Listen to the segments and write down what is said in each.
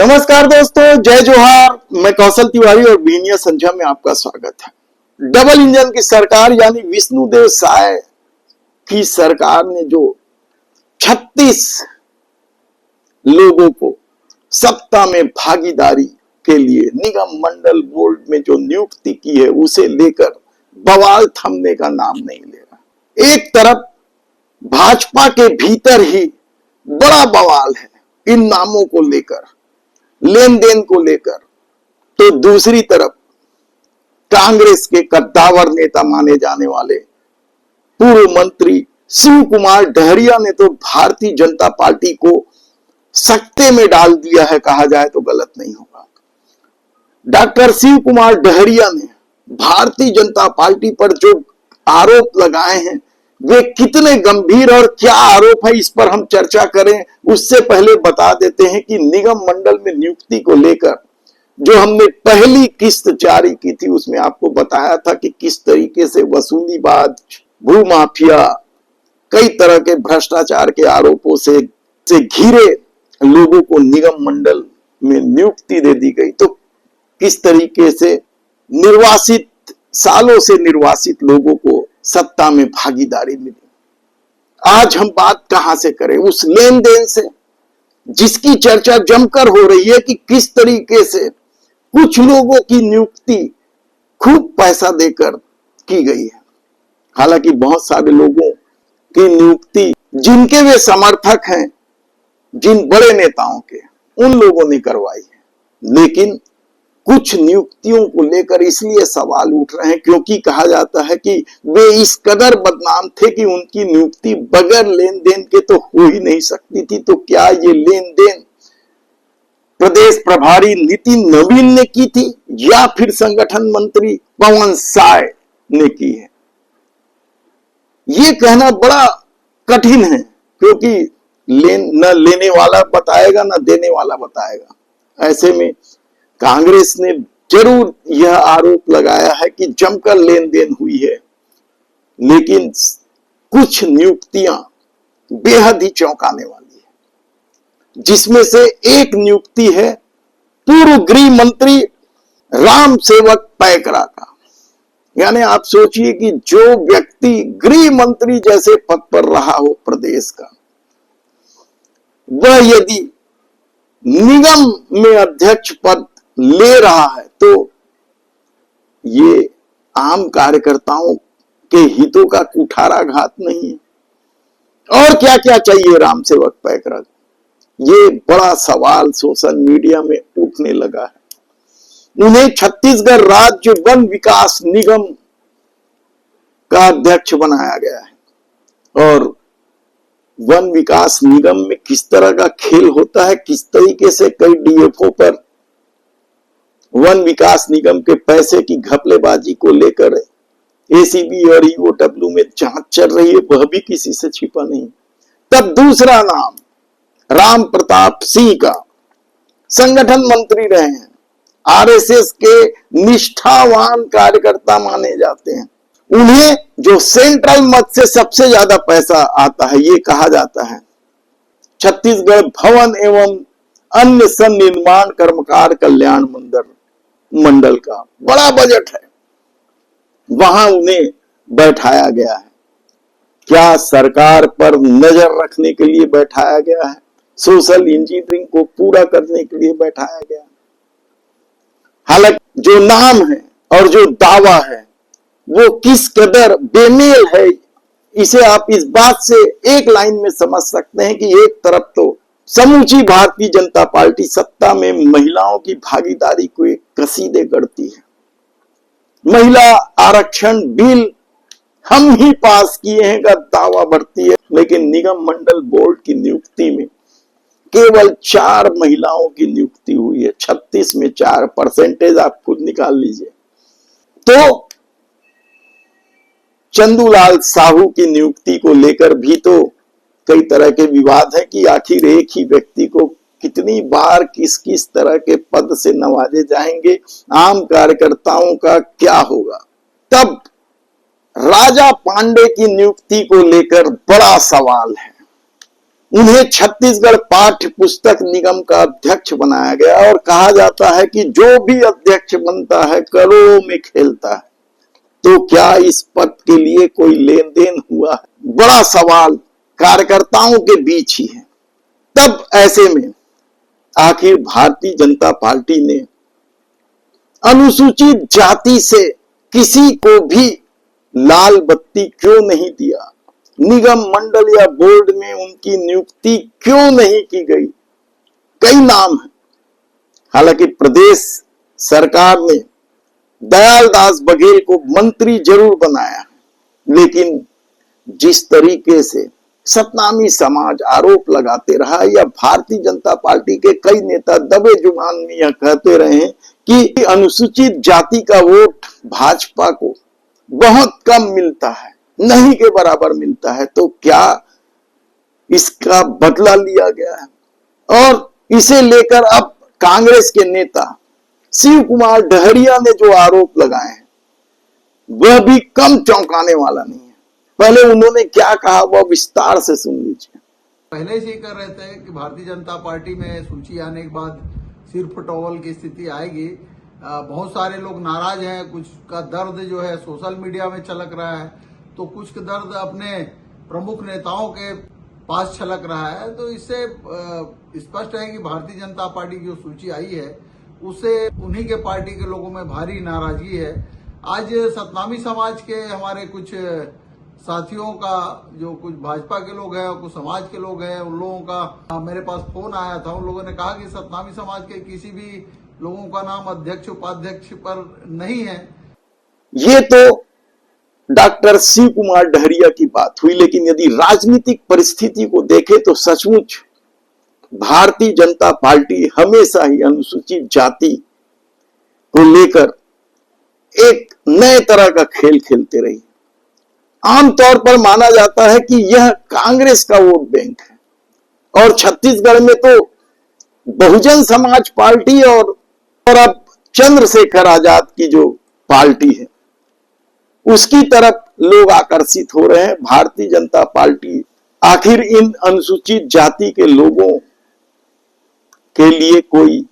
नमस्कार दोस्तों, जय जोहार। मैं कौशल तिवारी और बीनिया संध्या में आपका स्वागत है। डबल इंजन की सरकार यानी विष्णुदेव साय की सरकार ने जो 36 लोगों को सत्ता में भागीदारी के लिए निगम मंडल बोर्ड में जो नियुक्ति की है, उसे लेकर बवाल थमने का नाम नहीं ले रहा। एक तरफ भाजपा के भीतर ही बड़ा बवाल है इन नामों को लेकर, लेन देन को लेकर, तो दूसरी तरफ कांग्रेस के कद्दावर नेता माने जाने वाले पूर्व मंत्री शिव कुमार डहरिया ने तो भारतीय जनता पार्टी को सकते में डाल दिया है, कहा जाए तो गलत नहीं होगा। डॉक्टर शिव कुमार डहरिया ने भारतीय जनता पार्टी पर जो आरोप लगाए हैं वे कितने गंभीर और क्या आरोप है, इस पर हम चर्चा करें। उससे पहले बता देते हैं कि निगम मंडल में नियुक्ति को लेकर जो हमने पहली किस्त जारी की थी, उसमें आपको बताया था कि किस तरीके से वसूलीबाज, भूमाफिया, कई तरह के भ्रष्टाचार के आरोपों से घिरे लोगों को निगम मंडल में नियुक्ति दे दी गई। तो किस तरीके से निर्वासित, सालों से निर्वासित लोगों को सत्ता में भागीदारी मिली। आज हम बात कहां से करें? उस लेन देन से जिसकी चर्चा जमकर हो रही है कि किस तरीके से कुछ लोगों की नियुक्ति खूब पैसा देकर की गई है। हालांकि बहुत सारे लोगों की नियुक्ति जिनके वे समर्थक हैं, जिन बड़े नेताओं के, उन लोगों ने करवाई है। लेकिन कुछ नियुक्तियों को लेकर इसलिए सवाल उठ रहे हैं क्योंकि कहा जाता है कि वे इस कदर बदनाम थे कि उनकी नियुक्ति बगैर लेन देन के तो हो ही नहीं सकती थी। तो क्या ये लेन देन प्रदेश प्रभारी नितिन नवीन ने की थी या फिर संगठन मंत्री पवन साय ने की है? ये कहना बड़ा कठिन है क्योंकि न लेने वाला बताएगा, न देने वाला बताएगा। ऐसे में कांग्रेस ने जरूर यह आरोप लगाया है कि जमकर लेन देन हुई है, लेकिन कुछ नियुक्तियां बेहद ही चौंकाने वाली है, जिसमें से एक नियुक्ति है पूर्व गृह मंत्री राम सेवक पैकरा का। यानी आप सोचिए कि जो व्यक्ति गृह मंत्री जैसे पद पर रहा हो प्रदेश का, वह यदि निगम में अध्यक्ष पद ले रहा है तो ये आम कार्यकर्ताओं के हितों का कुठाराघात नहीं है। और क्या क्या चाहिए राम सेवक पैकरा? ये बड़ा सवाल सोशल मीडिया में उठने लगा है। उन्हें छत्तीसगढ़ राज्य वन विकास निगम का अध्यक्ष बनाया गया है। और वन विकास निगम में किस तरह का खेल होता है, किस तरीके से कई डीएफओ पर वन विकास निगम के पैसे की घपलेबाजी को लेकर एसीबी और ईओडब्ल्यू में जांच चल रही है, वह भी किसी से छिपा नहीं। तब दूसरा नाम राम प्रताप सिंह का, संगठन मंत्री रहे हैं, आरएसएस के निष्ठावान कार्यकर्ता माने जाते हैं। उन्हें जो सेंट्रल मद से सबसे ज्यादा पैसा आता है, ये कहा जाता है छत्तीसगढ़ भवन एवं अन्य सन्निर्माण कर्मकार कल्याण मंडल का बड़ा बजट है, वहां उन्हें बैठाया गया है। क्या सरकार पर नजर रखने के लिए बैठाया गया है? सोशल इंजीनियरिंग को पूरा करने के लिए बैठाया गया है? हालांकि जो नाम है और जो दावा है वो किस कदर बेमेल है, इसे आप इस बात से एक लाइन में समझ सकते हैं कि एक तरफ तो समूची भारतीय जनता पार्टी सत्ता में महिलाओं की भागीदारी को एक कसीदे करती है। महिला आरक्षण बिल हम ही पास किए हैं का दावा बढ़ती है, लेकिन निगम मंडल बोर्ड की नियुक्ति में केवल 4 महिलाओं की नियुक्ति हुई है। 36 में 4, परसेंटेज आप खुद निकाल लीजिए। तो चंदूलाल साहू की नियुक्ति को लेकर भी तो कई तरह के विवाद है कि आखिर एक ही व्यक्ति को कितनी बार किस किस तरह के पद से नवाजे जाएंगे, आम कार्यकर्ताओं का क्या होगा। तब राजा पांडे की नियुक्ति को लेकर बड़ा सवाल है। उन्हें छत्तीसगढ़ पाठ्य पुस्तक निगम का अध्यक्ष बनाया गया और कहा जाता है कि जो भी अध्यक्ष बनता है करोड़ों में खेलता है। तो क्या इस पद के लिए कोई लेन देन हुआ है? बड़ा सवाल कार्यकर्ताओं के बीच ही है। तब ऐसे में आखिर भारतीय जनता पार्टी ने अनुसूचित जाति से किसी को भी लाल बत्ती क्यों नहीं दिया? निगम मंडल या बोर्ड में उनकी नियुक्ति क्यों नहीं की गई? कई नाम हैं। हालांकि प्रदेश सरकार ने दयालदास बघेल को मंत्री जरूर बनाया, लेकिन जिस तरीके से सतनामी समाज आरोप लगाते रहा या भारतीय जनता पार्टी के कई नेता दबे जुबान में यह कहते रहे हैं कि अनुसूचित जाति का वोट भाजपा को बहुत कम मिलता है, नहीं के बराबर मिलता है, तो क्या इसका बदला लिया गया है? और इसे लेकर अब कांग्रेस के नेता शिव कुमार डहरिया ने जो आरोप लगाए हैं वह भी कम चौंकाने वाला नहीं है। पहले उन्होंने क्या कहा वह विस्तार से सुन लीजिए। पहले से ही कर रहे थे कि भारतीय जनता पार्टी में सूची आने के बाद सिर्फ टॉवल की स्थिति आएगी। बहुत सारे लोग नाराज हैं, कुछ का दर्द जो है सोशल मीडिया में छलक रहा है, तो कुछ का दर्द अपने प्रमुख नेताओं के पास छलक रहा है। तो इससे स्पष्ट है कि भारतीय जनता पार्टी की जो सूची आई है उससे उन्हीं के पार्टी के लोगों में भारी नाराजगी है। आज सतनामी समाज के हमारे कुछ साथियों का, जो कुछ भाजपा के लोग हैं और कुछ समाज के लोग हैं, उन लोगों का मेरे पास फोन आया था। उन लोगों ने कहा कि सतनामी समाज के किसी भी लोगों का नाम अध्यक्ष उपाध्यक्ष पर नहीं है। ये तो डॉक्टर शिव कुमार डहरिया की बात हुई, लेकिन यदि राजनीतिक परिस्थिति को देखें तो सचमुच भारतीय जनता पार्टी हमेशा ही अनुसूचित जाति को लेकर एक नए तरह का खेल खेलते रही। आमतौर पर माना जाता है कि यह कांग्रेस का वोट बैंक है और छत्तीसगढ़ में तो बहुजन समाज पार्टी और अब चंद्रशेखर आजाद की जो पार्टी है उसकी तरफ लोग आकर्षित हो रहे हैं। भारतीय जनता पार्टी आखिर इन अनुसूचित जाति के लोगों के लिए कोई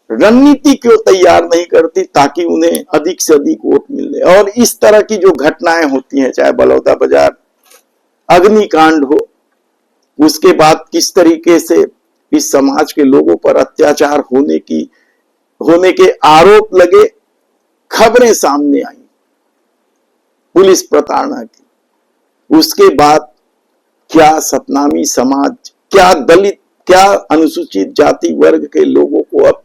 रणनीति क्यों तैयार नहीं करती ताकि उन्हें अधिक से अधिक वोट मिले? और इस तरह की जो घटनाएं होती हैं, चाहे बलौदाबाजार अग्निकांड हो, उसके बाद किस तरीके से इस समाज के लोगों पर अत्याचार होने के आरोप लगे, खबरें सामने आई पुलिस प्रताड़ना की, उसके बाद क्या सतनामी समाज, क्या दलित, क्या अनुसूचित जाति वर्ग के लोगों को अब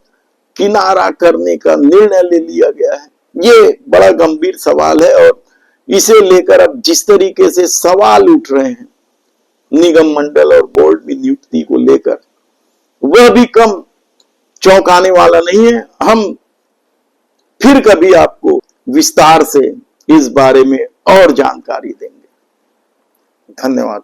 किनारा करने का निर्णय ले लिया गया है? ये बड़ा गंभीर सवाल है और इसे लेकर अब जिस तरीके से सवाल उठ रहे हैं निगम मंडल और बोर्ड में नियुक्ति को लेकर, वह भी कम चौंकाने वाला नहीं है। हम फिर कभी आपको विस्तार से इस बारे में और जानकारी देंगे। धन्यवाद।